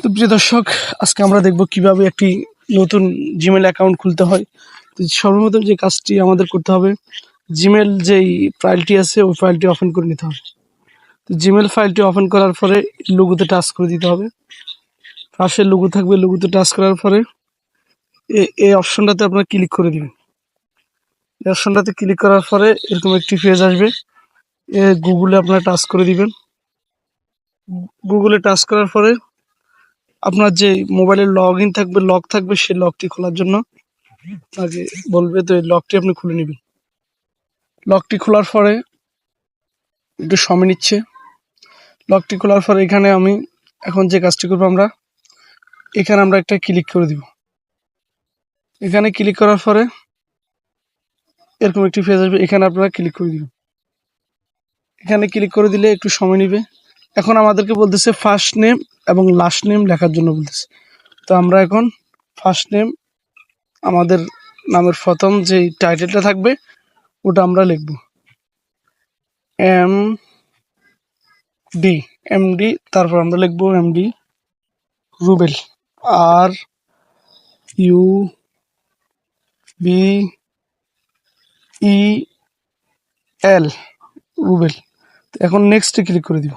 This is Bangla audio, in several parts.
তো প্রিয় দর্শক, আজকে আমরা দেখব কিভাবে একটি নতুন জিমেল অ্যাকাউন্ট খুলতে হয়। তো সর্বপ্রথম যে কাজটি আমাদের করতে হবে, জিমেল যেই ফাইলটি আছে ওই ফাইলটি ওপেন করে নিতে হবে। তো জিমেল ফাইলটি ওপেন করার পরে লোগোতে টাচ করে দিতে হবে। পাশে লোগো থাকবে, লোগোতে টাচ করার পরে এই অপশনটাতে আপনারা ক্লিক করে দিবেন। এই অপশনটাতে ক্লিক করার পরে এরকম একটি পেজ আসবে। গুগলে আপনারা টাচ করে দিবেন। গুগলে টাচ করার পরে আপনার যে মোবাইলের লক থাকবে সেই লকটি খোলার জন্য আগে বলবে, তো এই লকটি আপনি খুলে নেবেন। লকটি খোলার পরে একটু সময় নিচ্ছে। লকটি খোলার পরে এখানে আমি এখন যে কাজটি করবো, এখানে আমরা একটা ক্লিক করে দিব। এখানে ক্লিক করার পরে এরকম একটি পেজ আসবে, এখানে আপনারা ক্লিক করে দিবেন। এখানে ক্লিক করে দিলে একটু সময় নেবে। এখন আমাদেরকে বলতেছে ফার্স্ট নেম এবং লাস্ট নেম লেখার জন্য বলতেছে। তো আমরা এখন ফার্স্ট নেম, আমাদের নামের প্রথম যে টাইটেলটা থাকবে ওটা আমরা লিখব, এমডি। তারপর আমরা লিখব এমডি রুবেল, RUBEL, রুবেল। এখন নেক্সটে ক্লিক করে দিব।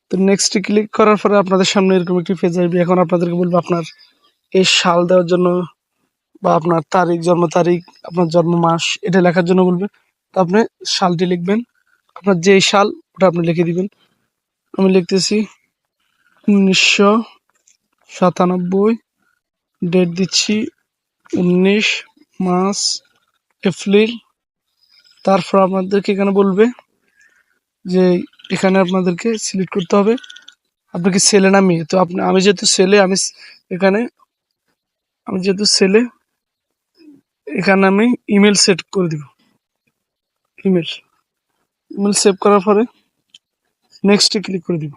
তো নেক্সটে ক্লিক করার পরে আপনাদের সামনে এরকম একটি পেজ আসবে। এখন আপনাদেরকে বলবো আপনার এই সাল দেওয়ার জন্য বা আপনার তারিখ, জন্ম তারিখ, আপনার জন্ম মাস এটা লেখার জন্য বলবে। তো আপনি সালটি লিখবেন, আপনার যেই সাল ওটা আপনি লিখে দিবেন। আমি লিখতেছি 1997, ডেট দিচ্ছি 19 মার্চ এপ্রিল। তারপর আপনাদেরকে এখানে বলবে যে এখানে আপনাদেরকে সিলেক্ট করতে হবে আপনি কি ছেলে না মেয়ে। তো আমি যেহেতু ছেলে, এখানে আমি ইমেল সেট করে দিব। ইমেল সেভ করার পরে নেক্সটে ক্লিক করে দিব।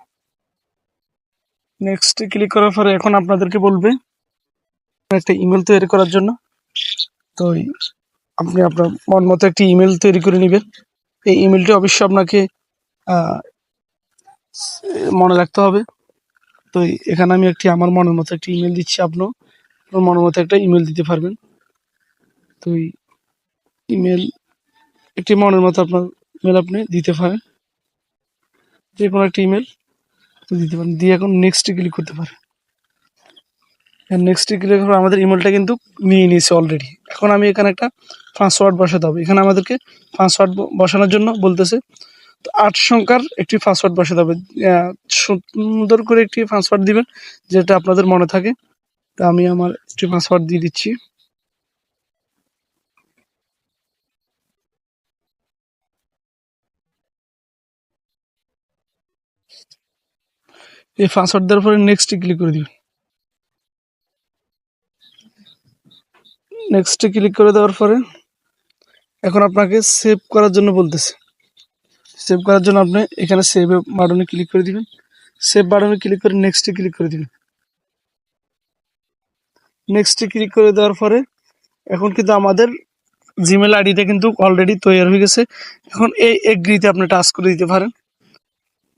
নেক্সটে ক্লিক করার পরে এখন আপনাদেরকে বলবে একটা ইমেল তৈরি করার জন্য। তো আপনি আপনার মন মতো একটি ইমেল তৈরি করে নেবেন। এই ইমেলটি অবশ্যই আপনাকে মনে রাখতে হবে। তো এখানে আমি আমার মনের মতো একটি ইমেল দিচ্ছি। আপনার মনের মতো একটা ইমেল দিতে পারবেন। তো ইমেল একটি মনের মতো আপনার ইমেল আপনি দিতে পারেন, যে কোনো একটা ইমেল দিতে পারেন, দিয়ে এখন নেক্সটে ক্লিক করতে পারেন। নেক্সটে ক্লিক করে আমাদের ইমেলটা কিন্তু নিয়ে নিয়েছে অলরেডি। এখন আমি এখানে একটা পাসওয়ার্ড বসাতে হবে। এখানে আমাদেরকে পাসওয়ার্ড বসানোর জন্য বলতেছে। তো 8 সংখ্যার একটি পাসওয়ার্ড বসাতে হবে। সুন্দর করে একটি পাসওয়ার্ড দিবেন যেটা আপনাদের মনে থাকে। তো আমি আমার একটি পাসওয়ার্ড দিয়ে দিচ্ছি। এই পাসওয়ার্ড দেওয়ার পরে নেক্সটে ক্লিক করে দিবেন। নেক্সটে ক্লিক করে দেওয়ার পরে এখন আপনাকে সেভ করার জন্য বলতেছে। সেভ করার জন্য আপনি এখানে সেভ বাটনে ক্লিক করে দিবেন। সেভ বাটনে ক্লিক করে নেক্সটে ক্লিক করে দিবেন। নেক্সটে ক্লিক করে দেওয়ার পরে এখন কিন্তু আমাদের জিমেল আইডিটা কিন্তু অলরেডি তৈরি হয়ে গেছে। এখন এই এগ্রিতে আপনি টাচ করে দিতে পারেন।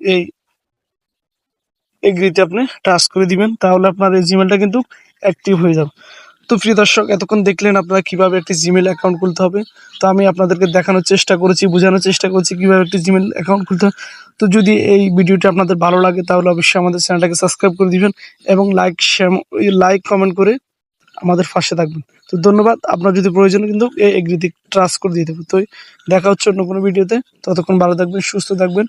এই এগ্রিতে আপনি টাচ করে দিবেন, তাহলে আপনার এই জিমেলটা কিন্তু অ্যাক্টিভ হয়ে যাবে। তো প্রিয় দর্শক, এতক্ষণ দেখলেন আপনারা কিভাবে একটি জিমেল অ্যাকাউন্ট খুলতে হবে। তো আমি আপনাদেরকে দেখানোর চেষ্টা করেছি, বোঝানোর চেষ্টা করছি কিভাবে একটি জিমেল অ্যাকাউন্ট খুলতে হবে। তো যদি এই ভিডিওটি আপনাদের ভালো লাগে তাহলে অবশ্যই আমাদের চ্যানেলটাকে সাবস্ক্রাইব করে দিবেন এবং লাইক কমেন্ট করে আমাদের পাশে থাকবেন। তো ধন্যবাদ। আপনার যদি প্রয়োজন কিন্তু এই এগ্রিতে ট্রাস্ট করে দিতে হবে। তো দেখা হচ্ছে অন্য কোনো ভিডিওতে। ততক্ষণ ভালো থাকবেন, সুস্থ থাকবেন।